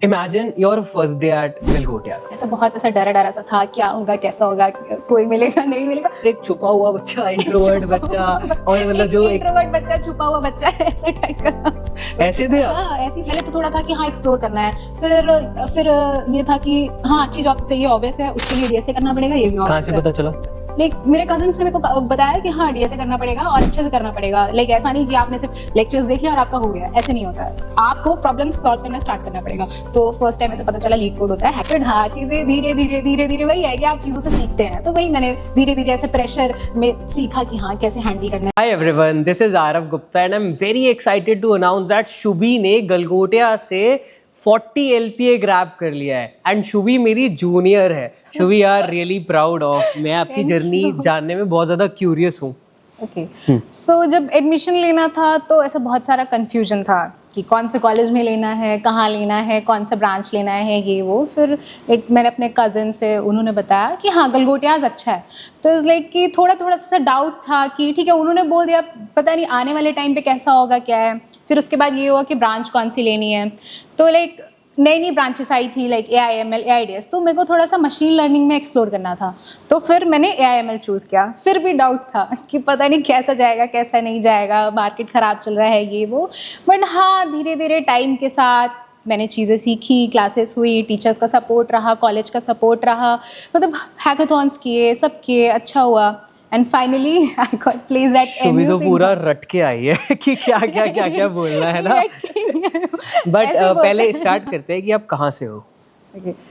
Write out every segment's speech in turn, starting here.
Imagine your first day at Galgotias. ऐसा बहुत ऐसा डरा सा था, क्या होगा कैसा होगा, कोई मिलेगा नहीं मिलेगा। एक छुपा हुआ बच्चा, इंट्रोवर्ट बच्चा, और मतलब जो एक इंट्रोवर्ट बच्चा, छुपा हुआ बच्चा है, ऐसा टाइप का। ऐसे थे आप? हाँ, ऐसे पहले तो थोड़ा था कि हाँ एक्सप्लोर करना है, फिर ये था कि हाँ अच्छी जॉब चाहिए, ऑब्वियस है, उसके लिए डीएसए करना पड़ेगा, ये भी कहाँ obvious से है। पता चला? लाइक मेरे कजिन्स ने मेरे को बताया कि हाँ डीएसए करना पड़ेगा और अच्छे से करना पड़ेगा। लाइक ऐसा नहीं कि आपने सिर्फ लेक्चर्स देख लिया और आपका हो गया, ऐसे नहीं होता है, आपको प्रॉब्लम सॉल्व करना स्टार्ट करना पड़ेगा। तो फर्स्ट टाइम ऐसे पता चला लीड कोड होता है, फिर हाँ चीजें धीरे धीरे वही है कि आप चीजों से सीखते हैं, तो वही मैंने धीरे धीरे ऐसे प्रेशर में सीखा कि हाँ कैसे हैंडल करना है। Hi everyone, this is Arav Gupta and I'm very excited to announce that Shubhi ने गलगोटिया से 40 LPA ग्रैब कर लिया है एंड शुभी मेरी जूनियर है। शुभी यार रियली प्राउड ऑफ, मैं आपकी जर्नी जानने में बहुत ज़्यादा क्यूरियस हूँ। ओके, सो जब एडमिशन लेना था तो ऐसा बहुत सारा कंफ्यूजन था कि कौन से कॉलेज में लेना है, कहाँ लेना है, कौन सा ब्रांच लेना है, ये वो। फिर एक मैंने अपने कज़न से, उन्होंने बताया कि हाँ गलगोटियास अच्छा है, तो इस लाइक कि थोड़ा सा डाउट था कि ठीक है, उन्होंने बोल दिया, पता नहीं आने वाले टाइम पे कैसा होगा क्या है। फिर उसके बाद ये हुआ कि ब्रांच कौन सी लेनी है, तो लाइक नई ब्रांचेस आई थी लाइक AIML, AIDS, तो मेरे को थोड़ा सा मशीन लर्निंग में एक्सप्लोर करना था, तो फिर मैंने AIML चूज़ किया। फिर भी डाउट था कि पता नहीं कैसा जाएगा कैसा नहीं जाएगा, मार्केट ख़राब चल रहा है, ये वो। बट हाँ धीरे धीरे टाइम के साथ मैंने चीज़ें सीखी, क्लासेस हुई, टीचर्स का सपोर्ट रहा, कॉलेज का सपोर्ट रहा, मतलब हैकाथॉन्स किए, सब किए, अच्छा हुआ। And finally I got placed at MU। Shubhi तो पूरा रट के आई है कि क्या बोलना है ना। बट पहले स्टार्ट करते हैं कि आप कहाँ से हो,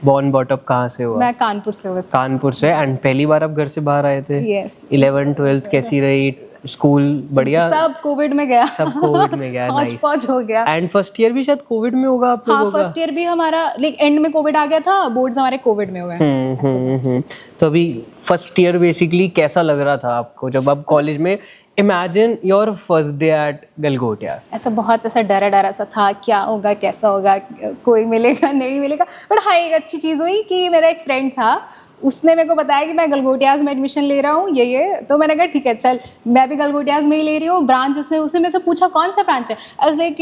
बॉर्न बॉटअप कहाँ से हो? मैं कानपुर से हूँ। कानपुर से। एंड पहली बार आप घर से बाहर आए थे? यस। 11th 12th कैसी रही? स्कूल बढ़िया? सब कोविड में गया, सब कोविड में गया। हौच पौच हो गया। एंड फर्स्ट ईयर भी शायद कोविड में होगा आप लोगों का? फर्स्ट ईयर भी हमारा लाइक एंड में कोविड आ गया था, बोर्ड्स हमारे कोविड में हुए। तो अभी फर्स्ट ईयर बेसिकली कैसा लग रहा था आपको जब आप कॉलेज में? Imagine your first day at Galgotias. ऐसा बहुत ऐसा डरा सा था, क्या होगा कैसा होगा, कोई मिलेगा नहीं मिलेगा। बट हाँ एक अच्छी चीज़ हुई कि मेरा एक फ्रेंड था, उसने मेरे को बताया कि मैं गलगोटियास में एडमिशन ले रहा हूँ, ये तो मैंने कहा ठीक है चल, मैं भी गलगोटियास में ही ले रही हूँ। ब्रांच उसने मेरे से पूछा कौन सा ब्रांच है,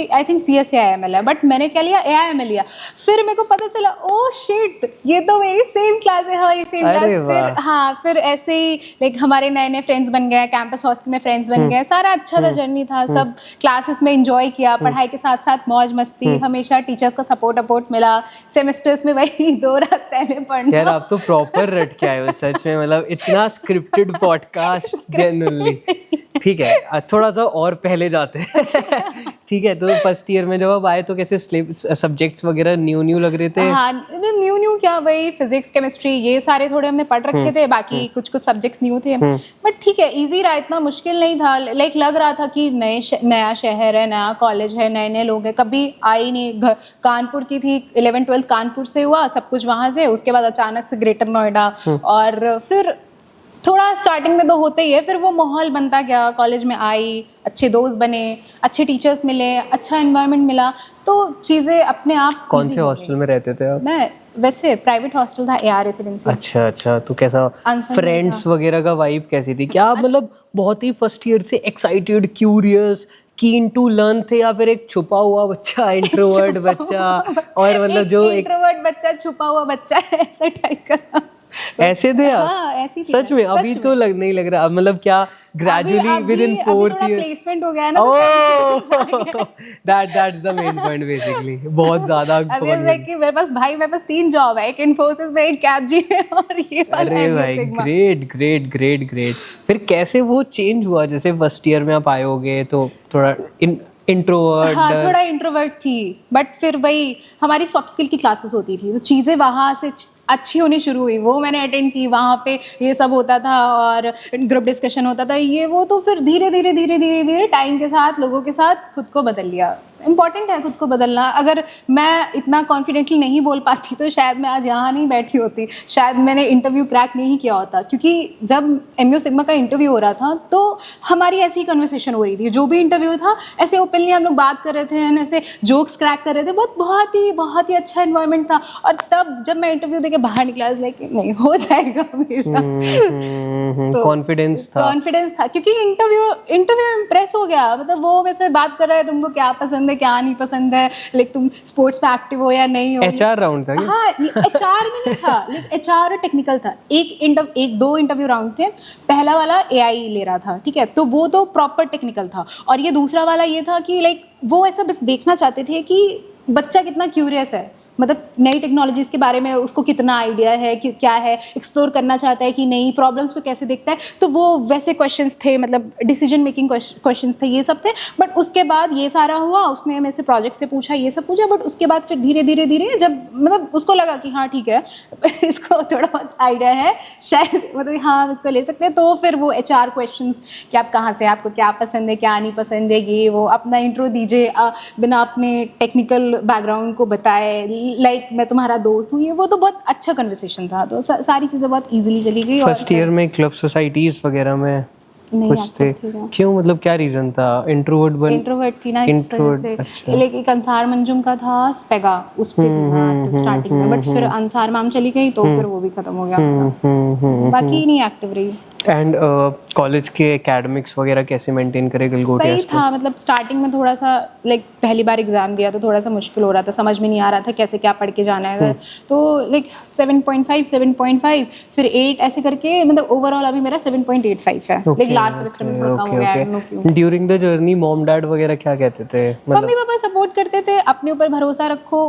आई थिंक CSE AIML है, बट मैंने क्या लिया, AIML लिया। फिर मेरे को पता चला ओ शिट, ये तो मेरी सेम क्लास है, हमारी सेम क्लास। फिर हाँ फिर ऐसे ही लाइक हमारे नए फ्रेंड्स बन गए, कैंपस हॉस्टल में फ्रेंड्स बन गए, सारा अच्छा था, जर्नी था, सब क्लासेस में इंजॉय किया, पढ़ाई के साथ साथ मौज मस्ती, हमेशा टीचर्स का सपोर्ट मिला। सेमेस्टर्स में वही 2 रात पहले पढ़ना। यार आप तो प्रॉपर रट के आए हो सच में, मतलब इतना स्क्रिप्टेड पॉडकास्ट जेन्युइनली। ठीक है, थोड़ा सा और पहले जाते हैं। ठीक है, तो फर्स्ट ईयर में जब आप आए तो कैसे सब्जेक्ट्स वगैरह न्यू लग रहे थे? हाँ न्यू क्या, वही फिजिक्स केमिस्ट्री ये सारे थोड़े हमने पढ़ रखे थे, बाकी कुछ सब्जेक्ट्स न्यू थे। बट ठीक है, इजी रहा, इतना मुश्किल नहीं था। लाइक लग रहा था कि नया शहर है, नया कॉलेज है, नए लोग हैं, कभी आई नहीं। कानपुर की थी, 11th 12th कानपुर से हुआ सब कुछ वहाँ से, उसके बाद अचानक से ग्रेटर नोएडा, और फिर थोड़ा स्टार्टिंग में तो होता ही है, फिर वो माहौल बनता गया। कॉलेज में आई, अच्छे दोस्त बने, अच्छे टीचर्स मिले, अच्छा एनवायरनमेंट मिला, तो चीज़ें अपने आप। कौन से हॉस्टल में रहते थे आप? मैं वैसे प्राइवेट हॉस्टल था, AR रेसिडेंसी। अच्छा, तो कैसा फ्रेंड्स वगैरह का वाइब कैसी थी? क्या मतलब बहुत ही फर्स्ट ईयर से excited, curious, keen to learn थे, या फिर एक छुपा हुआ बच्चा, इंट्रोवर्ट बच्चा, और मतलब जो एक इंट्रोवर्ट बच्चा, छुपा हुआ बच्चा, ऐसा टाइप का? ऐसे थे आप? हाँ, ऐसी थी सच में? अभी तो नहीं लग रहा, मतलब क्या gradually with in 4th year placement हो गया ना, that's the main point basically. बहुत ज्यादा अभी लाइक कि मेरे पास 3 जॉब है, एक इन्फोसिस में, एक कैपजी में, और ये वाला अरे भाई ग्रेट। फिर कैसे वो चेंज हुआ? जैसे फर्स्ट ईयर में आप आए होगे तो थोड़ा इंट्रोवर्ट। हाँ थोड़ा इंट्रोवर्ट थी, बट फिर वही हमारी सॉफ्ट स्किल की क्लासेस होती थी, तो चीज़ें वहाँ से अच्छी होनी शुरू हुई। वो मैंने अटेंड की, वहाँ पे ये सब होता था और ग्रुप डिस्कशन होता था, ये वो। तो फिर धीरे धीरे टाइम के साथ लोगों के साथ खुद को बदल लिया। इम्पॉर्टेंट है खुद को बदलना। अगर मैं इतना कॉन्फिडेंटली नहीं बोल पाती तो शायद मैं आज यहाँ नहीं बैठी होती, शायद मैंने इंटरव्यू क्रैक नहीं किया होता। क्योंकि जब MU सिग्मा का इंटरव्यू हो रहा था तो हमारी ऐसी ही कन्वर्सेशन हो रही थी, जो भी इंटरव्यू था ऐसे ओपनली हम लोग बात कर रहे थे, ऐसे जोक्स क्रैक कर रहे थे, बहुत ही अच्छा एनवायरनमेंट था। और तब जब मैं इंटरव्यू देके बाहर निकला, लाइक नहीं हो जाएगा मेरा। कॉन्फिडेंस था क्योंकि इंटरव्यू इम्प्रेस हो गया, मतलब वो मेरे से बात कर रहा है, तुमको क्या पसंद है, है क्या नहीं पसंद है, लाइक तुम स्पोर्ट्स में एक्टिव हो या नहीं हो। HR राउंड था क्या? हाँ, HR में नहीं था, लाइक HR और टेक्निकल था। एक दो इंटरव्यू राउंड थे। पहला वाला AI ले रहा था, ठीक है, तो वो तो प्रॉपर टेक्निकल था, और ये दूसरा वाला ये था कि लाइक वो ऐसा बस देखना चाहते थे कि बच्चा कितना क्यूरियस है, मतलब नई टेक्नोलॉजीज़ के बारे में उसको कितना आइडिया है कि क्या है, एक्सप्लोर करना चाहता है कि नहीं, प्रॉब्लम्स को कैसे देखता है। तो वो वैसे क्वेश्चंस थे, मतलब डिसीजन मेकिंग क्वेश्चंस थे, ये सब थे। बट उसके बाद ये सारा हुआ, उसने मेरे से प्रोजेक्ट से पूछा, ये सब पूछा, बट उसके बाद फिर धीरे धीरे धीरे जब मतलब उसको लगा कि हाँ ठीक है इसको थोड़ा बहुत आइडिया है शायद, मतलब हाँ इसको ले सकते हैं, तो फिर वो HR क्वेश्चंस कि आप कहाँ से, आपको क्या पसंद है क्या नहीं पसंद है, ये वो अपना इंट्रो दीजिए बिना अपने टेक्निकल बैकग्राउंड को बताए, लाइक मैं तुम्हारा दोस्त हूँ, ये वो। तो बहुत अच्छा कन्वर्सेशन था, तो सारी चीज़ें बहुत इजीली चली गई। फर्स्ट ईयर में क्लब सोसाइटीज़ वगैरह में कुछ थे? क्यों, मतलब क्या रीजन था? इंट्रोवर्ट थी ना इस वजह से। अच्छा। लेकिन एक अंसार मंजुम का था स्पेगा, उस पे थी स्टार्टिंग में, बट फिर अंसार मैम चली गई तो फिर वो भी खत्म हो गया, बाकी नहीं एक्टिव रही। एंड कॉलेज के एकेडमिक्स वगैरह कैसे मेंटेन करे गलगोटिया? सही था, मतलब स्टार्टिंग में थोड़ा सा लाइक पहली बार एग्जाम दिया तो थोड़ा सा मुश्किल हो रहा था, समझ में नहीं आ रहा था कैसे क्या पढ़ के जाना है। तो लाइक 7.5 फिर 8 ऐसे करके, मतलब ओवरऑल अभी मेरा 7.85 है। लाइक लास्ट सेमेस्टर में थोड़ा कम हो गया, आई डोंट नो क्यों। During the journey mom dad वगैरह क्या कहते थे? मम्मी पापा सपोर्ट करते थे, अपने ऊपर भरोसा रखो,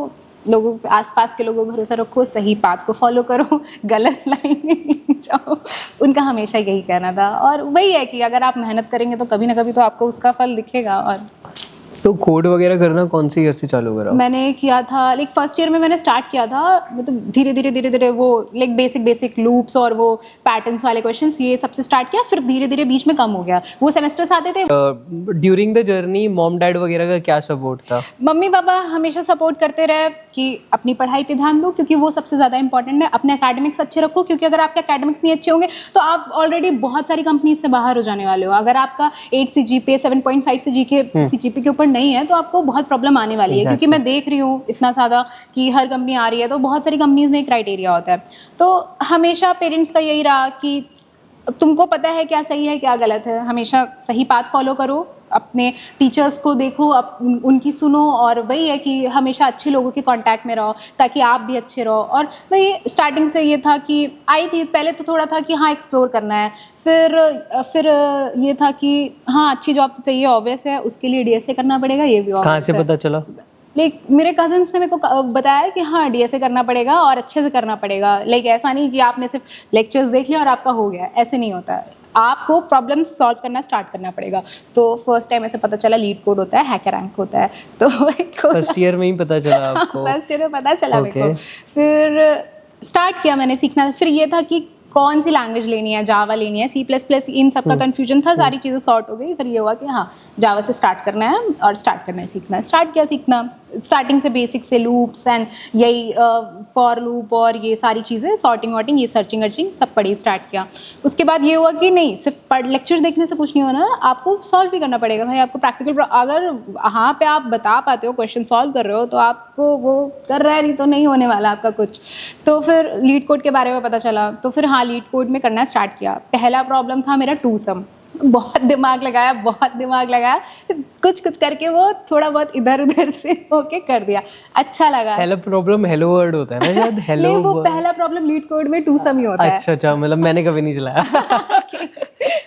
लोगों आसपास के लोगों पर भरोसा रखो, सही पाथ को फॉलो करो, गलत लाइन में नहीं जाओ, उनका हमेशा यही कहना था। और वही है कि अगर आप मेहनत करेंगे तो कभी ना कभी तो आपको उसका फल दिखेगा। और तो कोड वगैरह करना कौन से ईयर से चालू करा? मैंने किया था लाइक फर्स्ट ईयर में मैंने स्टार्ट किया था, मतलब धीरे धीरे वो लाइक बेसिक लूप्स और वो पैटर्न्स वाले क्वेश्चंस ये सबसे स्टार्ट किया, फिर धीरे धीरे बीच में कम हो गया, वो सेमेस्टर्स आते थे। During the journey mom dad वगैरह का क्या सपोर्ट था? मम्मी पापा हमेशा सपोर्ट करते रहे कि अपनी पढ़ाई पे ध्यान दो, क्योंकि वो सबसे ज़्यादा इंपॉर्टेंट है। अपने एकेडमिक्स अच्छे रखो, क्योंकि अगर आपके एकेडमिक्स नहीं अच्छे होंगे तो आप ऑलरेडी बहुत सारी कंपनीज से बाहर हो जाने वाले हो। अगर आपका 8 CGPA 7.5 CGPA के ऊपर नहीं है तो आपको बहुत प्रॉब्लम आने वाली है। क्योंकि मैं देख रही हूँ इतना ज़्यादा कि हर कंपनी आ रही है, तो बहुत सारी कंपनीज में एक क्राइटेरिया होता है। तो हमेशा पेरेंट्स का यही रहा कि तुमको पता है क्या सही है क्या गलत है, हमेशा सही पाथ फॉलो करो, अपने टीचर्स को देखो, उनकी सुनो, और वही है कि हमेशा अच्छे लोगों के कांटेक्ट में रहो ताकि आप भी अच्छे रहो। और वही स्टार्टिंग से ये था कि आई थी पहले तो थोड़ा था कि हाँ एक्सप्लोर करना है, फिर ये था कि हाँ अच्छी जॉब तो चाहिए, ऑब्वियस है, उसके लिए DSA करना पड़ेगा, ये भी ऑब्वियस है। कहाँ से पता चला? लाइक मेरे कजन्स ने मेरे को बताया कि हाँ DSA करना पड़ेगा और अच्छे से करना पड़ेगा। लाइक ऐसा नहीं कि आपने सिर्फ लेक्चर्स देख लिया और आपका हो गया, ऐसे नहीं होता है, आपको प्रॉब्लम सॉल्व करना स्टार्ट करना पड़ेगा। तो फर्स्ट टाइम ऐसे पता चला लीड कोड होता है, हैकर रैंक होता है। तो फर्स्ट ईयर में ही पता चला आपको? फर्स्ट ईयर में पता चला मेरे को। फिर स्टार्ट किया मैंने सीखना। फिर ये था कि कौन सी लैंग्वेज लेनी है, जावा लेनी है, C++, इन सब का कन्फ्यूजन था, सारी चीज़ें सॉर्ट हो गई। फिर ये हुआ कि हाँ जावा से स्टार्ट करना है और स्टार्ट करना है, सीखना है। स्टार्ट किया सीखना, स्टार्टिंग से बेसिक से लूप्स एंड यही फॉर लूप और ये सारी चीज़ें, सॉर्टिंग वॉटिंग, ये सर्चिंग अर्चिंग सब पढ़ी, स्टार्ट किया। उसके बाद ये हुआ कि नहीं सिर्फ लेक्चर देखने से कुछ नहीं होना, आपको सॉल्व भी करना पड़ेगा भाई। आपको प्रैक्टिकल, अगर हाँ पे आप बता पाते हो, क्वेश्चन सॉल्व कर रहे हो, तो आपको वो कर रहा है, नहीं तो नहीं होने वाला आपका कुछ। तो फिर लीड कोड के बारे में पता चला, तो फिर हाँ लीड कोड में करना स्टार्ट किया। पहला प्रॉब्लम था मेरा 2sum, बहुत दिमाग लगाया, कुछ करके वो थोड़ा बहुत इधर उधर से होके कर दिया, अच्छा लगा। पहला प्रॉब्लम हेलो वर्ड होता है ना शायद? हेलो वो पहला प्रॉब्लम लीड कोड में 2sum ही होता है। अच्छा, मतलब मैंने कभी नहीं चलाया।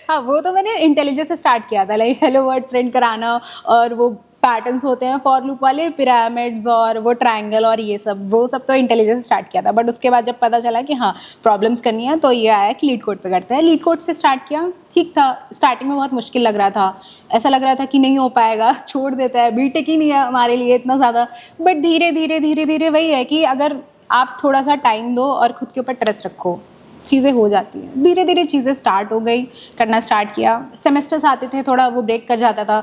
हाँ वो तो मैंने इंटेलिजेंस से स्टार्ट किया था, लाइक हेलो वर्ड प्रिंट कराना, और वो पैटर्न्स होते हैं फॉर लूप वाले, पिरामिड्स और वो ट्रायंगल और ये सब, वो सब तो इंटेलिजेंस स्टार्ट किया था। बट उसके बाद जब पता चला कि हाँ प्रॉब्लम्स करनी है, तो ये आया कि लीड कोड पे करते हैं। लीड कोड से स्टार्ट किया, ठीक था। स्टार्टिंग में बहुत मुश्किल लग रहा था, ऐसा लग रहा था कि नहीं हो पाएगा, छोड़ देता है, बीटेक ही नहीं है हमारे लिए इतना ज़्यादा। बट धीरे धीरे वही है कि अगर आप थोड़ा सा टाइम दो और खुद के ऊपर ट्रस्ट रखो, चीज़ें हो जाती हैं। धीरे धीरे चीज़ें स्टार्ट हो गई, करना स्टार्ट किया। सेमेस्टर्स आते थे, थोड़ा वो ब्रेक कर जाता था,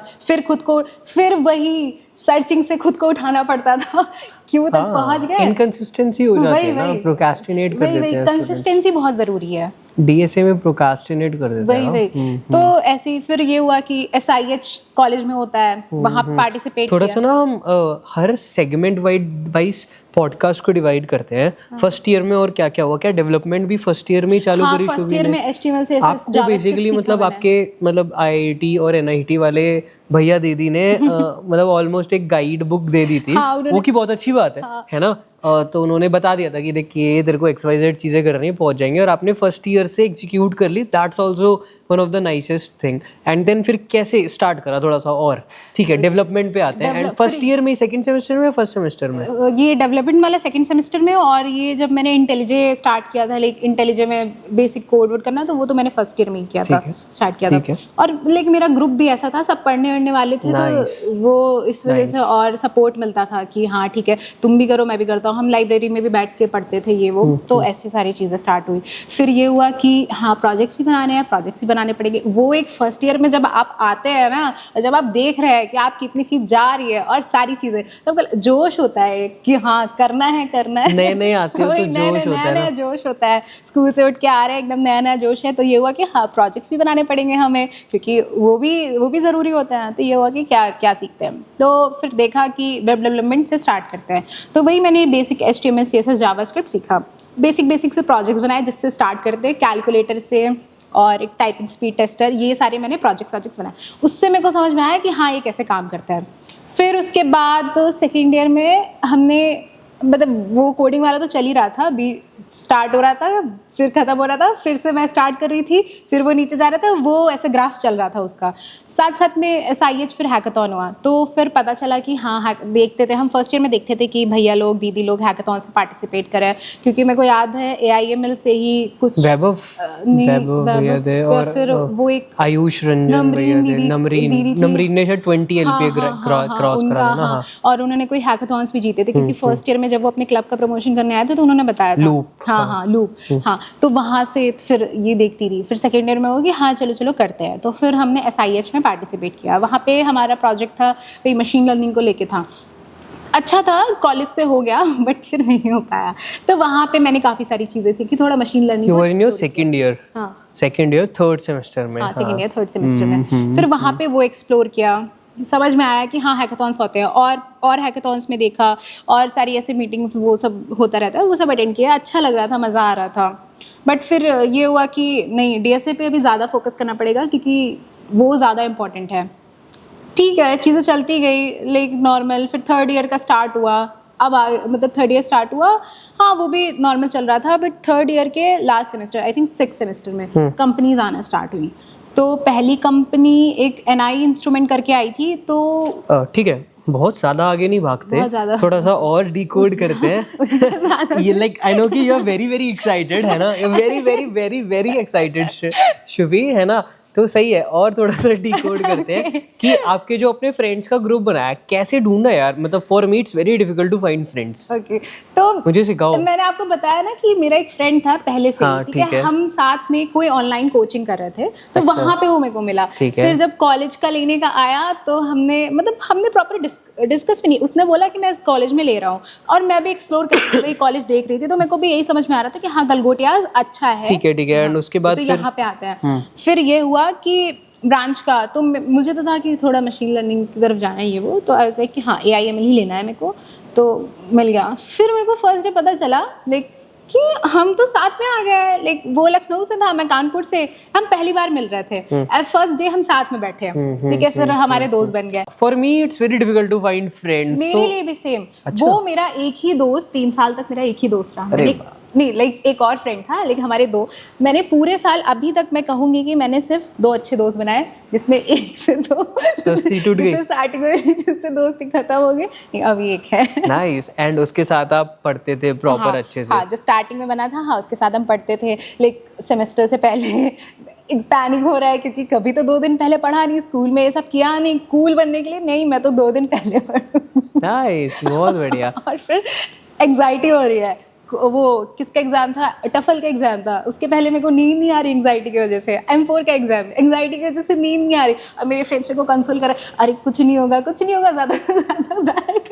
फिर वही सर्चिंग से खुद को उठाना पड़ता था, क्यों तक पहुंच गए। इनकंसिस्टेंसी हो जाती है ना, प्रोक्रेस्टिनेट कर देते हैं। कंसिस्टेंसी बहुत ज़रूरी है। DSA में प्रोक्रेस्टिनेट कर देते हैं। वही तो ऐसे ही फिर ये हुआ कि SIH कॉलेज में होता है, वहाँ पार्टिसिपेट थोड़ा सा ना हम हर सेगमेंट वाइज पॉडकास्ट को डिवाइड करते हैं। फर्स्ट ईयर में और क्या क्या हुआ, क्या डेवलपमेंट भी फर्स्ट ईयर में ही चालू करी? फर्स्ट ईयर में HTML CSS आपको बेसिकली मतलब आपके मतलब IIT और NIT वाले भैया दीदी ने मतलब ऑलमोस्ट एक गाइड बुक दे दी थी। हाँ, वो की बहुत अच्छी बात है ना। तो उन्होंने बता दिया था कि देखिए तेरे को XYZ चीज़ें करनी है, पहुंच जाएंगे, और आपने फर्स्ट ईयर से एग्जीक्यूट कर ली। That's also one of the nicest thing. And then फिर कैसे स्टार्ट करा थोड़ा सा और, ठीक है, डेवलपमेंट पे आते हैं। एंड फर्स्ट ईयर में, सेकंड सेमेस्टर में, फर्स्ट सेमेस्टर में? ये डेवलपमेंट वाला सेकंड सेमेस्टर में, और ये जब मैंने इंटेलिजे स्टार्ट किया था, लाइक इंटेलिजे में बेसिक कोड वोड करना, तो वो तो मैंने फर्स्ट ईयर में ही किया था, स्टार्ट किया था। और लाइक मेरा ग्रुप भी ऐसा था, सब पढ़ने वढ़ने वाले थे, तो वो इस वजह से और सपोर्ट मिलता था कि हाँ ठीक है तुम भी करो मैं भी करता हूँ। हम लाइब्रेरी में भी बैठ के पढ़ते थे ये वो, तो ऐसी सारी चीज़ें स्टार्ट हुई। फिर ये हुआ कि हाँ प्रोजेक्ट्स भी बनाने हैं, प्रोजेक्ट्स भी बनाने पड़ेंगे। वो एक फर्स्ट ईयर में जब आप आते हैं ना, और जब आप देख रहे हैं कि आपकी इतनी फीस जा रही है और सारी चीज़ें, तो जोश होता है कि हाँ करना है नए नए आते हो तो जोश होता है, नया जोश होता है। स्कूल से उठ के आ रहे हैं, एकदम नया नया जोश है। तो ये हुआ कि हाँ प्रोजेक्ट्स भी बनाने पड़ेंगे हमें, क्योंकि वो भी ज़रूरी होता है। तो ये हुआ कि क्या क्या सीखते हैं। तो फिर देखा कि वेब डेवलपमेंट से स्टार्ट करते हैं। तो वही मैंने बेसिक HTML CSS जावास्क्रिप्ट सीखा, बेसिक से प्रोजेक्ट्स बनाए, जिससे स्टार्ट करते हैं कैलकुलेटर से, और एक टाइपिंग स्पीड टेस्टर, ये सारे मैंने प्रोजेक्ट्स बनाए। उससे मेरे को समझ में आया कि हाँ ये कैसे काम करता है। फिर उसके बाद सेकेंड ईयर में हमने, मतलब वो कोडिंग वाला तो चल ही रहा था, अभी स्टार्ट हो रहा था, फिर ख़त्म हो रहा था, फिर से मैं स्टार्ट कर रही थी, फिर वो नीचे जा रहा था, वो ऐसे ग्राफ चल रहा था उसका। साथ साथ में SIH फिर हैकाथॉन हुआ, तो फिर पता चला कि हाँ देखते थे हम, फर्स्ट ईयर में देखते थे कि भैया लोग दीदी लोग हैकाथॉन से पार्टिसिपेट करें, क्योंकि मेरे को याद है AIML से ही कुछ वैभव भैया थे, और फिर वो एक आयुष रंजन भैया थे, नमरीन ने शायद 20 LPA क्रॉस करा था ना। और उन्होंने कोई हैकाथॉन्स भी जीते थे, क्योंकि फर्स्ट ईयर में जब वो अपने क्लब का प्रमोशन करने आए थे तो उन्होंने बताया था लूप। हाँ, तो वहाँ से फिर ये देखती रही। फिर सेकेंड ईयर में हो गया हाँ चलो करते हैं। तो फिर हमने SIH में पार्टिसिपेट किया। वहाँ पे हमारा प्रोजेक्ट था वही मशीन लर्निंग को लेके था। अच्छा था, कॉलेज से हो गया, बट फिर नहीं हो पाया। तो वहाँ पे मैंने काफ़ी सारी चीज़ें थी कि थोड़ा machine learning second year third semester में, सेकेंड ईयर थर्ड सेमेस्टर में फिर वहाँ पे वो एक्सप्लोर किया। समझ में आया कि हाँ हैकाथॉन्स होते हैं, और हैकाथॉन्स में देखा, और सारी ऐसे मीटिंग्स वो सब होता रहता है, वो सब अटेंड किया। अच्छा लग रहा था, मज़ा आ रहा था। बट फिर ये हुआ कि नहीं, DSA पे अभी ज़्यादा फोकस करना पड़ेगा, क्योंकि वो ज़्यादा इम्पॉर्टेंट है। ठीक है, चीज़ें चलती गई लाइक नॉर्मल। फिर थर्ड ईयर का स्टार्ट हुआ, मतलब थर्ड ईयर स्टार्ट हुआ, हाँ वो भी नॉर्मल चल रहा था। बट थर्ड ईयर के last semester, I think 6th semester में कंपनीज आना स्टार्ट हुई। तो पहली कंपनी एक NI इंस्ट्रूमेंट करके आई थी। तो ठीक है, बहुत ज़्यादा आगे नहीं भागते, थोड़ा सा और डिकोड करते हैं। ये लाइक आई नो कि you are very very excited, है ना, very very very very excited Shubhi, है ना। तो सही है, और थोड़ा सा डिकोड करते हैं कि आपके जो अपने फ्रेंड्स का ग्रुप बनाया कैसे ढूंढा यार। मतलब for me it's very difficult to find friends. Okay, तो मुझे सिखाओ। मैंने आपको बताया ना कि मेरा एक फ्रेंड था पहले से, हाँ, ठीक है, हम साथ में कोई ऑनलाइन कोचिंग कर रहे थे, तो वहाँ पे वो मेरे को मिला। फिर जब कॉलेज का लेने का आया तो हमने प्रॉपर डिस्कस भी नहीं, उसने बोला कि मैं इस कॉलेज में ले रहा हूँ, और मैं भी एक्सप्लोर कर रही कॉलेज देख रही थी। तो मेरे को भी यही समझ में आ रहा था कि हाँ गलगोटिया अच्छा है, ठीक है। एंड उसके बाद यहाँ पे आते हैं। फिर ये हुआ कि ब्रांच का, तो मुझे तो था कि थोड़ा मशीन लर्निंग की तरफ जाना है ये वो, तो ऐसे कि हाँ AIML ही लेना है मेरे को, तो मिल गया। फिर मेरे को फर्स्ट डे पता चला लाइक कि हम तो साथ में आ गए। लाइक वो लखनऊ से था, मैं कानपुर से, हम पहली बार मिल रहे थे, एट फर्स्ट डे हम साथ में बैठे, ठीक है। फिर हमारे दोस्त बन गए। For me it's very difficult to find friends. मेरे लिए भी सेम। वो मेरा एक ही दोस्त, 3 साल तक मेरा एक ही दोस्त रहा। नहीं लाइक एक और फ्रेंड था, लेकिन हमारे दो, मैंने पूरे साल अभी तक मैं कहूँगी कि मैंने सिर्फ 2 अच्छे दोस्त बनाए, जिसमें एक से 2 दोस्ती टूट गई, स्टार्टिंग में जिससे दोस्ती खत्म हो गई, अभी एक है। नाइस। एंड उसके साथ आप पढ़ते थे प्रॉपर अच्छे से? हाँ, जो स्टार्टिंग में बना था, हाँ उसके साथ हम पढ़ते थे। लाइक सेमेस्टर से पहले एक पैनिक हो रहा है, क्योंकि कभी तो 2 दिन पहले पढ़ा नहीं, स्कूल में ये सब किया नहीं, कूल बनने के लिए नहीं, मैं तो 2 दिन पहले पढ़ूँ। नाइस, बहुत बढ़िया। और फिर एंग्जाइटी हो रही है, वो किसका एग्जाम था, टफल का एग्जाम था, उसके पहले मेरे को नींद नहीं आ रही एंग्जाइटी की वजह से। M4 का एग्जाम, एंग्जाइटी की वजह से नींद नहीं आ रही। और मेरे फ्रेंड्स मेरे को कंसोल कर, अरे कुछ नहीं होगा ज़्यादा से ज़्यादा बैग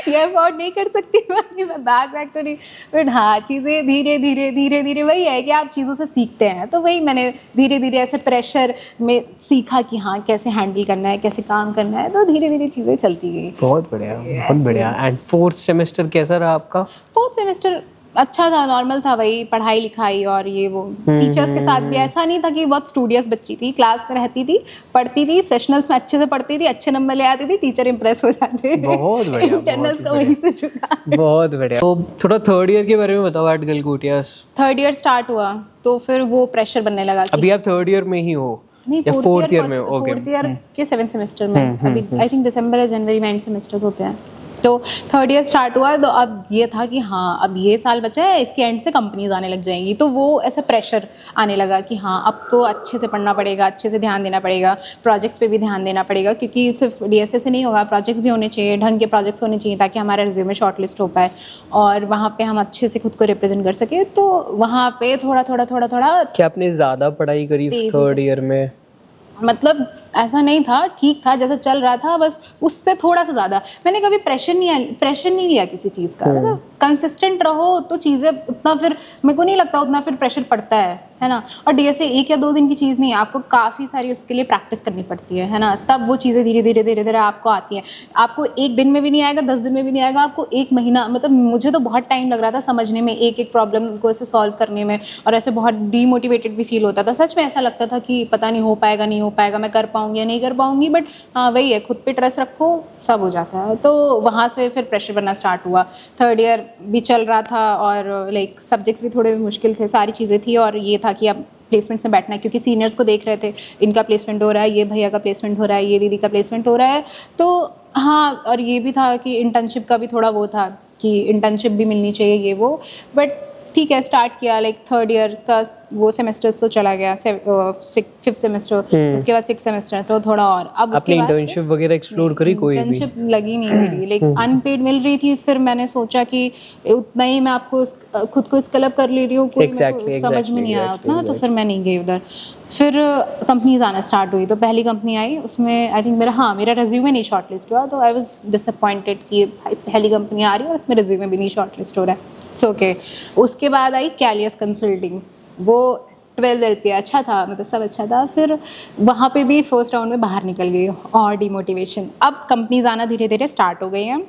ये अफोर्ड नहीं कर सकती मैं बैग तो नहीं। बट हाँ, चीज़ें धीरे धीरे वही है कि आप चीज़ों से सीखते हैं। तो वही मैंने धीरे धीरे ऐसे प्रेशर में सीखा कि हाँ कैसे हैंडल करना है, कैसे काम करना है। तो धीरे धीरे चीज़ें चलती गई। बहुत बढ़िया, बहुत बढ़िया। एंड 4th सेमेस्टर कैसा रहा आपका? 4th सेमेस्टर अच्छा था, नॉर्मल था, वही पढ़ाई लिखाई और ये वो। टीचर्स के साथ भी ऐसा नहीं था कि बहुत स्टूडियस बच्ची थी, क्लास में रहती थी, पढ़ती थी, सेशनल्स में अच्छे से पढ़ती थी, अच्छे नंबर ले आती थी, टीचर इंप्रेस हो जाते। बहुत बढ़िया, इंटरनल्स का वहीं से चुका। बहुत बढ़िया। तो थोड़ा थर्ड ईयर के बारे में बताओ at Galgotias. Third year start हुआ तो फिर वो प्रेशर बनने लगा कि अभी आप थर्ड ईयर में ही हो नहीं, या फोर्थ ईयर में? ओके, फोर्थ ईयर के 7th सेमेस्टर में। अभी आई थिंक दिसंबर या जनवरी में एंड सेमेस्टर्स होते हैं। तो थर्ड ईयर स्टार्ट हुआ तो अब ये था कि हाँ अब ये साल बचा है, इसके एंड से कंपनीज आने लग जाएंगी, तो वो ऐसा प्रेशर आने लगा कि हाँ अब तो अच्छे से पढ़ना पड़ेगा, अच्छे से ध्यान देना पड़ेगा, प्रोजेक्ट्स पे भी ध्यान देना पड़ेगा, क्योंकि सिर्फ डीएसए से नहीं होगा, प्रोजेक्ट्स भी होने चाहिए, ढंग के प्रोजेक्ट्स होने चाहिए ताकि हमारा रिज्यूमे शॉर्टलिस्ट हो पाए और वहाँ पे हम अच्छे से खुद को रिप्रेजेंट कर सके। तो वहाँ पे थोड़ा क्या आपने ज़्यादा पढ़ाई करी थर्ड ईयर में? मतलब ऐसा नहीं था, ठीक था जैसा चल रहा था, बस उससे थोड़ा सा ज़्यादा। मैंने कभी प्रेशर नहीं लिया किसी चीज़ का, मतलब कंसिस्टेंट रहो तो चीज़ें उतना, फिर मेरे को नहीं लगता उतना फिर प्रेशर पड़ता है ना। और डीएसए 1 या 2 दिन की चीज़ नहीं है, आपको काफ़ी सारी उसके लिए प्रैक्टिस करनी पड़ती है ना, तब वो चीज़ें धीरे धीरे आपको आती हैं। आपको 1 दिन में भी नहीं आएगा, 10 दिन में भी नहीं आएगा, आपको 1 महीना, मतलब मुझे तो बहुत टाइम लग रहा था समझने में, एक प्रॉब्लम को ऐसे सॉल्व करने में, और ऐसे बहुत डीमोटिवेटेड भी फील होता था। सच में ऐसा लगता था कि पता नहीं हो पाएगा नहीं हो पाएगा, मैं कर पाऊँगी या नहीं कर पाऊँगी, बट हाँ वही है, खुद पे ट्रस्ट रखो, सब हो जाता है। तो वहाँ से फिर प्रेशर बनना स्टार्ट हुआ। थर्ड ईयर भी चल रहा था और लाइक सब्जेक्ट्स भी थोड़े मुश्किल थे, सारी चीज़ें थी, और ये था कि अब प्लेसमेंट्स में बैठना है, क्योंकि सीनियर्स को देख रहे थे, इनका प्लेसमेंट हो रहा है, ये भैया का प्लेसमेंट हो रहा है, ये दीदी का प्लेसमेंट हो रहा है। तो हाँ, और ये भी था कि इंटर्नशिप का भी थोड़ा वो था कि इंटर्नशिप भी मिलनी चाहिए, ये वो, बट ठीक है स्टार्ट किया। लाइक थर्ड ईयर का वो सेमेस्टर्स तो चला गया, 5th सेमेस्टर, उसके बाद 6th सेमेस्टर, तो थोड़ा और अब उसके बाद इंटर्नशिप वगैरह एक्सप्लोर करी कोई भी? इंटर्नशिप लगी नहीं मेरी, लाइक अनपेड मिल रही थी, फिर मैंने सोचा कि उतना ही मैं आपको खुद को स्किल अप कर ले रही हूँ, कोई मेरे को समझ में नहीं आया उतना, तो फिर मैं नहीं गई उधर। फिर कंपनीज आना स्टार्ट हुई, तो पहली कंपनी आई, उसमें आई थिंक मेरा रेज्यूमे नहीं शॉर्टलिस्ट हुआ, तो आई वाज डिसअपॉइंटेड कि पहली कंपनी आ रही है और उसमें रेज्यूमे भी नहीं शॉर्टलिस्ट हो रहा है। It's okay. उसके बाद आई कैलियस कंसल्टिंग, वो 12 LPA अच्छा था, मतलब सब अच्छा था। फिर वहाँ पे भी फर्स्ट राउंड में बाहर निकल गई और डिमोटिवेशन। अब कंपनीज आना धीरे धीरे स्टार्ट हो गई हैं,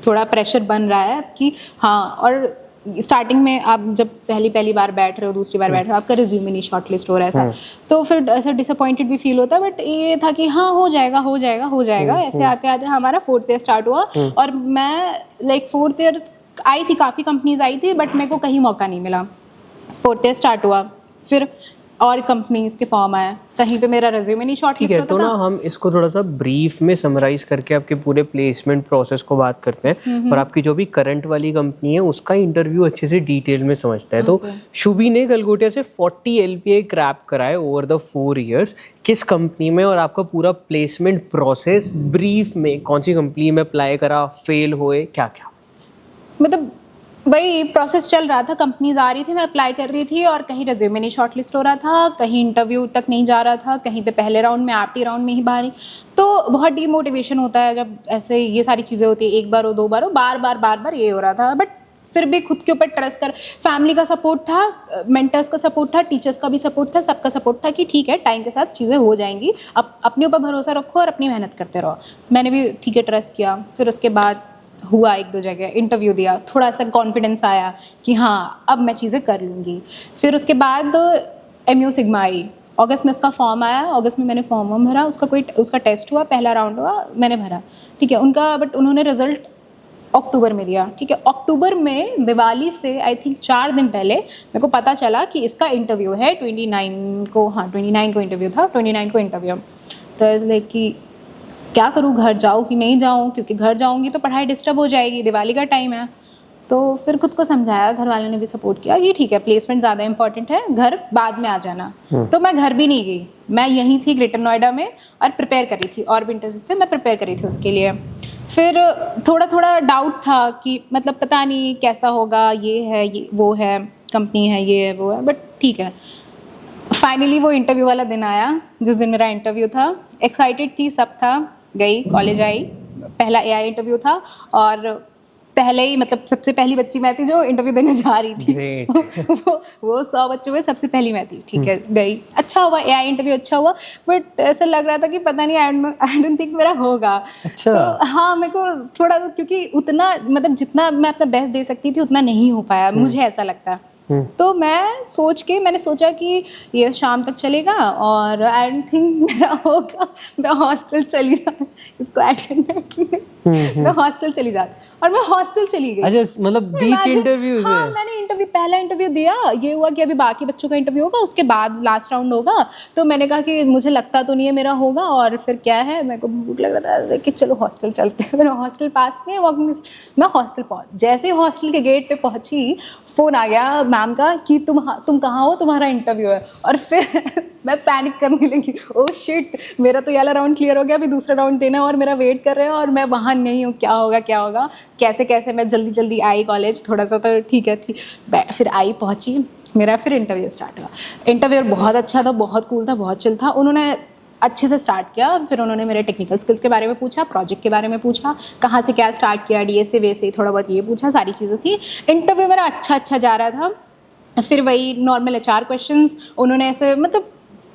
थोड़ा प्रेशर बन रहा है कि हाँ, और स्टार्टिंग में आप जब पहली बार बैठ रहे हो, दूसरी बार बैठ रहे हो, आपका रिज्यूमे नहीं शॉर्टलिस्ट हो रहा है ऐसा, तो फिर ऐसा डिसअपॉइंटेड भी फील होता है, बट ये था कि हाँ हो जाएगा। ऐसे आते आते हमारा 4th ईयर स्टार्ट हुआ और मैं लाइक 4th ईयर आई थी, काफ़ी कंपनीज आई थी, बट मेरे को कहीं मौका नहीं मिला। 4th ईयर स्टार्ट हुआ, फिर और कंपनीज के फॉर्म आया, कहीं पे मेरा रेज्यूमे नहीं शॉर्टलिस्ट होता था। तो ना हम इसको थोड़ा सा ब्रीफ में समराइज करके आपके पूरे प्लेसमेंट प्रोसेस को बात करते हैं, और आपकी जो भी करंट वाली कंपनी है उसका इंटरव्यू अच्छे से डिटेल में समझते हैं। तो शुभी ने गलगोटिया से 40 LPA क्रैप कराए ओवर द 4 इयर्स, किस कंपनी में, और आपका पूरा प्लेसमेंट प्रोसेस ब्रीफ में, कौन सी कंपनी में अप्लाई करा, फेल हुए, क्या क्या? मतलब वही प्रोसेस चल रहा था, कंपनीज आ रही थी, मैं अप्लाई कर रही थी, और कहीं रेज्यूमे नहीं शॉर्टलिस्ट हो रहा था, कहीं इंटरव्यू तक नहीं जा रहा था, कहीं पे पहले राउंड में, आखिरी राउंड में ही बाहर। तो बहुत डीमोटिवेशन होता है जब ऐसे ये सारी चीज़ें होती है, 1 बार हो 2 बार हो, बार ये हो रहा था। बट फिर भी खुद के ऊपर ट्रस्ट कर, फैमिली का सपोर्ट था, मेंटर्स का सपोर्ट था, टीचर्स का भी सपोर्ट था, सबका सपोर्ट था कि ठीक है टाइम के साथ चीज़ें हो जाएंगी, अब अपने ऊपर भरोसा रखो और अपनी मेहनत करते रहो। मैंने भी ठीक है ट्रस्ट किया। फिर उसके बाद हुआ 1-2 जगह इंटरव्यू दिया, थोड़ा सा कॉन्फिडेंस आया कि हाँ अब मैं चीज़ें कर लूँगी। फिर उसके बाद MU सिग्मा आई, अगस्त में उसका फॉर्म आया, अगस्त में मैंने फॉर्म भरा, उसका टेस्ट हुआ, पहला राउंड हुआ, मैंने भरा, ठीक है उनका, बट उन्होंने रिजल्ट अक्टूबर में दिया, ठीक है। अक्टूबर में दिवाली से आई थिंक 4 दिन पहले मेरे को पता चला कि इसका इंटरव्यू है 29 को, हाँ 29 को इंटरव्यू था, 29 को इंटरव्यू। तो इस लाइक कि क्या करूँ, घर जाऊँ कि नहीं जाऊँ, क्योंकि घर जाऊँगी तो पढ़ाई डिस्टर्ब हो जाएगी, दिवाली का टाइम है। तो फिर खुद को समझाया, घर वालों ने भी सपोर्ट किया कि ठीक है प्लेसमेंट ज़्यादा इंपॉर्टेंट है, घर बाद में आ जाना। तो मैं घर भी नहीं गई, मैं यहीं थी ग्रेटर नोएडा में और प्रिपेयर करी थी, और भी इंटरव्यूज थे, मैं प्रिपेयर करी थी उसके लिए। फिर थोड़ा डाउट था कि मतलब पता नहीं कैसा होगा, ये है ये वो है, कंपनी है ये है वो है, बट ठीक है। फाइनली वो इंटरव्यू वाला दिन आया, जिस दिन मेरा इंटरव्यू था। एक्साइटेड थी, सब था, गई कॉलेज आई, पहला AI इंटरव्यू था, और पहले ही मतलब सबसे पहली बच्ची मैं थी जो इंटरव्यू देने जा रही थी। Great. वो 100 बच्चों में सबसे पहली मैं थी। ठीक है, गई, अच्छा हुआ, एआई इंटरव्यू अच्छा हुआ, बट ऐसा लग रहा था कि पता नहीं, आई डोंट थिंक मेरा होगा। अच्छा। तो हाँ, मेरे को थोड़ा तो, क्योंकि उतना मतलब जितना मैं अपना बेस्ट दे सकती थी उतना नहीं हो पाया, मुझे ऐसा लगता है। तो मैंने सोचा कि ये शाम तक चलेगा और आई डोंट थिंक मेरा होगा, मैं हॉस्टल चली जाऊँ इसको ऐड करने के लिए। मैं हॉस्टल चली जाती और मैं हॉस्टल चली गई। अच्छा, मतलब बीच Imagine, इंटरव्यू से? हाँ, मैंने पहला इंटरव्यू दिया, ये हुआ कि अभी बाकी बच्चों का इंटरव्यू होगा, उसके बाद लास्ट राउंड होगा। तो मैंने कहा कि मुझे लगता तो नहीं है मेरा होगा, और फिर क्या है, मेरे को भूख लग रहा था कि चलो हॉस्टल चलते हैं। मैंने हॉस्टल पास में वॉकिंग, मैं हॉस्टल पहुँच, जैसे ही हॉस्टल के गेट पे पहुँची फ़ोन आ गया मैम का कि तुम कहाँ हो, तुम्हारा इंटरव्यू है। और फिर मैं पैनिक करने लगी, ओह शिट, मेरा तो ये वाला राउंड क्लियर हो गया, अभी दूसरा राउंड देना है और मेरा वेट कर रहे हैं और मैं वहाँ नहीं हूँ, क्या होगा। कैसे मैं जल्दी आई कॉलेज, थोड़ा सा तो ठीक है थी, फिर आई, पहुँची, मेरा फिर इंटरव्यू स्टार्ट हुआ। इंटरव्यू बहुत अच्छा था, बहुत कूल था, बहुत चिल था। उन्होंने अच्छे से स्टार्ट किया, फिर उन्होंने मेरे टेक्निकल स्किल्स के बारे में पूछा, प्रोजेक्ट के बारे में पूछा, कहाँ से क्या स्टार्ट किया, डीएसए वैसे थोड़ा बहुत ये पूछा, सारी चीज़ें थी। इंटरव्यू मेरा अच्छा जा रहा था। फिर वही नॉर्मल एचआर क्वेश्चंस, उन्होंने ऐसे मतलब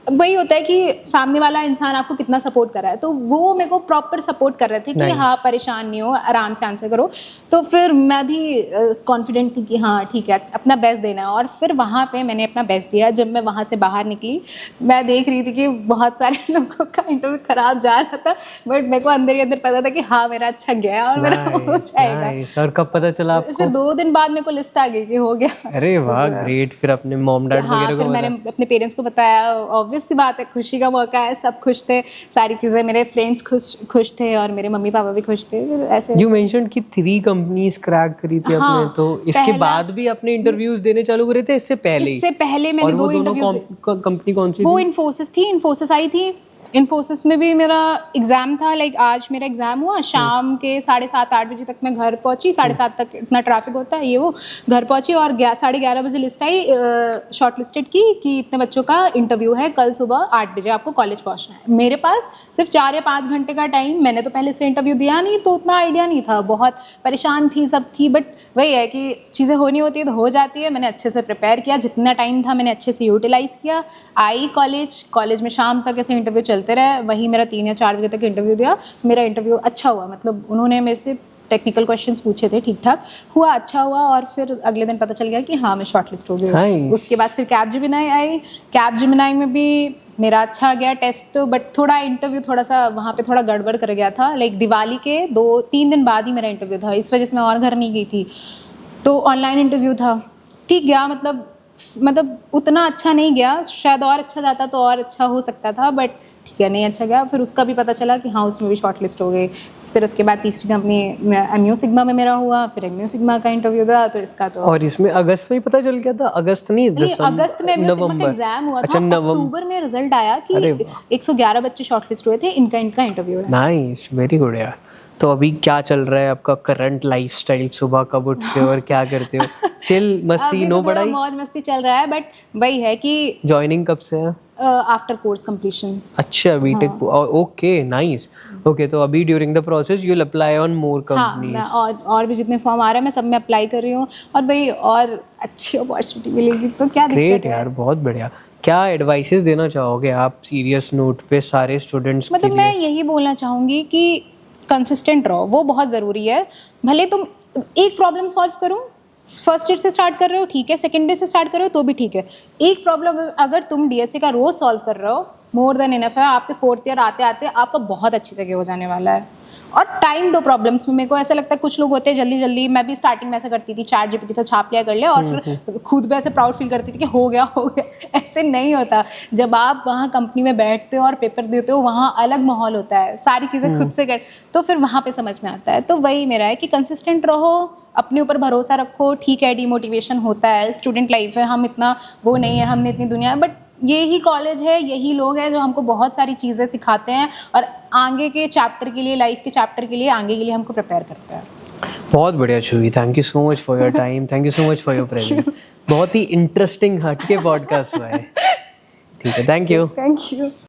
वही होता है कि सामने वाला इंसान आपको कितना सपोर्ट कर रहा है, तो वो मेरे को प्रॉपर सपोर्ट कर रहे थे कि हाँ परेशान नहीं हो, आराम से आंसर करो। तो फिर मैं भी कॉन्फिडेंट थी कि हाँ ठीक है, अपना बेस्ट देना है। और फिर वहाँ पे मैंने अपना बेस्ट दिया। जब मैं वहाँ से बाहर निकली, मैं देख रही थी कि बहुत सारे लोगों का इंटरव्यू खराब जा रहा था, बट मेरे को अंदर ही अंदर पता था कि हाँ मेरा अच्छा गया और मेरा हो जाएगा। और कब पता चला आपको? फिर 2 दिन बाद मेरे को लिस्ट आ गई कि हो गया। अरे वाह, ग्रेट। फिर अपने मॉम डैड हाँ, वगैरह फिर को मैंने अपने पेरेंट्स को बताया। ऑब्वियस सी बात है, खुशी का मौका है, सब खुश थे, सारी चीज़ें, मेरे फ्रेंड्स खुश थे और मेरे मम्मी पापा भी खुश थे। फिर ऐसे यू मेंशन्ड कि 3 कंपनीज क्रैक करी थी हाँ, आपने, तो इसके बाद भी अपने इंटरव्यूज देने चालू करे थे? इससे पहले मैंने 2 इंटरव्यूज, कंपनी कौन सी वो थी? इन्फोसिस आई थी। इन्फोसिस में भी मेरा एग्ज़ाम था, लाइक आज मेरा एग्ज़ाम हुआ, शाम के 7:30-8 बजे तक मैं घर पहुंची, 7:30 तक इतना ट्रैफिक होता है, ये वो घर पहुंची और 11:30 बजे लिस्ट आई शॉर्ट लिस्टेड की कि इतने बच्चों का इंटरव्यू है, कल सुबह 8 बजे आपको कॉलेज पहुंचना है। मेरे पास सिर्फ 4 या 5 घंटे का टाइम, मैंने तो पहले से इंटरव्यू दिया नहीं, तो उतना आइडिया नहीं था, बहुत परेशान थी, सब थी, बट वही है कि चीज़ें होनी होती है तो हो जाती है। मैंने अच्छे से प्रिपेयर किया, जितना टाइम था मैंने अच्छे से यूटिलाइज़ किया। आई कॉलेज में शाम तक ऐसे इंटरव्यू चलते रहे, वही मेरा 3 या 4 बजे तक इंटरव्यू दिया। मेरा इंटरव्यू अच्छा हुआ, मतलब उन्होंने मेरे से टेक्निकल क्वेश्चंस पूछे थे, ठीक ठाक हुआ, अच्छा हुआ। और फिर अगले दिन पता चल गया कि हाँ मैं शॉर्ट लिस्ट हो गई। उसके बाद फिर कैपजेमिनी आई, कैपजेमिनी में भी मेरा अच्छा गया टेस्ट, बट थोड़ा इंटरव्यू थोड़ा सा वहाँ पे थोड़ा गड़बड़ कर गया था। लाइक दिवाली के 2-3 दिन बाद ही मेरा इंटरव्यू था, इस वजह से मैं और घर नहीं गई थी, तो ऑनलाइन इंटरव्यू था। ठीक गया, मतलब उतना अच्छा नहीं गया, शायद और अच्छा जाता तो और अच्छा हो सकता था, बट ठीक है, नहीं अच्छा गया। फिर उसका भी पता चला कि हाँ उसमें भी शॉर्ट लिस्ट हो गई। फिर उसके बाद तीसरी कंपनी एमयू सिग्मा में मेरा हुआ, फिर एमयू सिग्मा का इंटरव्यू था, तो इसका तो और इसमें अगस्त में ही पता चल गया था? अगस्त नहीं, अगस्त में एमयू सिग्मा का एग्जाम हुआ था। अक्टूबर में रिजल्ट आया कि 111 बच्चे शॉर्ट लिस्ट हुए थे, इनका इंटरव्यू है। नाइस, वेरी गुड यार। तो अभी क्या चल रहा है आपका करंट लाइफस्टाइल? सुबह कब उठते हो और क्या करते हो? चिल मस्ती, नो पढ़ाई? मौज मस्ती चल रहा है, बट वही है कि जॉइनिंग कब से है? After course completion. अच्छा, बीटेक, ओके नाइस। ओके, तो अभी during the process you will apply on more companies? हाँ, और भी जितने फॉर्म आ रहे हैं मैं सब में अप्लाई कर रही हूँ, और भाई और अच्छी अपॉर्चुनिटी मिलेगी तो क्या दिक्कत है। ग्रेट यार, बहुत बढ़िया। क्या एडवाइसेस देना चाहोगे आप सीरियस नोट पे सारे स्टूडेंट्स के लिए? मतलब मैं यही बोलना चाहूँगी कि कंसिस्टेंट रहो, वो बहुत ज़रूरी है। भले तुम एक प्रॉब्लम सॉल्व करो, फर्स्ट ईयर से स्टार्ट कर रहे हो ठीक है, सेकेंड ईयर से स्टार्ट कर रहे हो तो भी ठीक है। एक प्रॉब्लम अगर तुम डीएसए का रोज सॉल्व कर रहे हो, मोर देन इनफ है। आपके 4th ईयर आते आते आपका बहुत अच्छी जगह हो जाने वाला है। और टाइम दो प्रॉब्लम्स में। मेरे को ऐसा लगता है कुछ लोग होते हैं जल्दी जल्दी, मैं भी स्टार्टिंग में ऐसा करती थी, चैट जीपीटी से छाप लिया कर लिया और फिर खुद भी ऐसे प्राउड फील करती थी कि हो गया। ऐसे नहीं होता। जब आप वहाँ कंपनी में बैठते हो और पेपर देते हो, वहाँ अलग माहौल होता है, सारी चीज़ें खुद से कर, तो फिर वहाँ पे समझ में आता है। तो वही मेरा है कि कंसिस्टेंट रहो, अपने ऊपर भरोसा रखो। ठीक है, डिमोटिवेशन होता है, स्टूडेंट लाइफ है, हम इतना वो नहीं है, हमने इतनी दुनिया, बट यही कॉलेज है, यही लोग हैं जो हमको बहुत सारी चीज़ें सिखाते हैं और आगे के चैप्टर के लिए, लाइफ के चैप्टर के लिए, आगे के लिए हमको प्रिपेयर करते हैं। बहुत बढ़िया छुई, thank you so much for your time, thank you so much for your presence. बहुत ही इंटरेस्टिंग हटके पॉडकास्ट हुआ है। ठीक है, थैंक यू।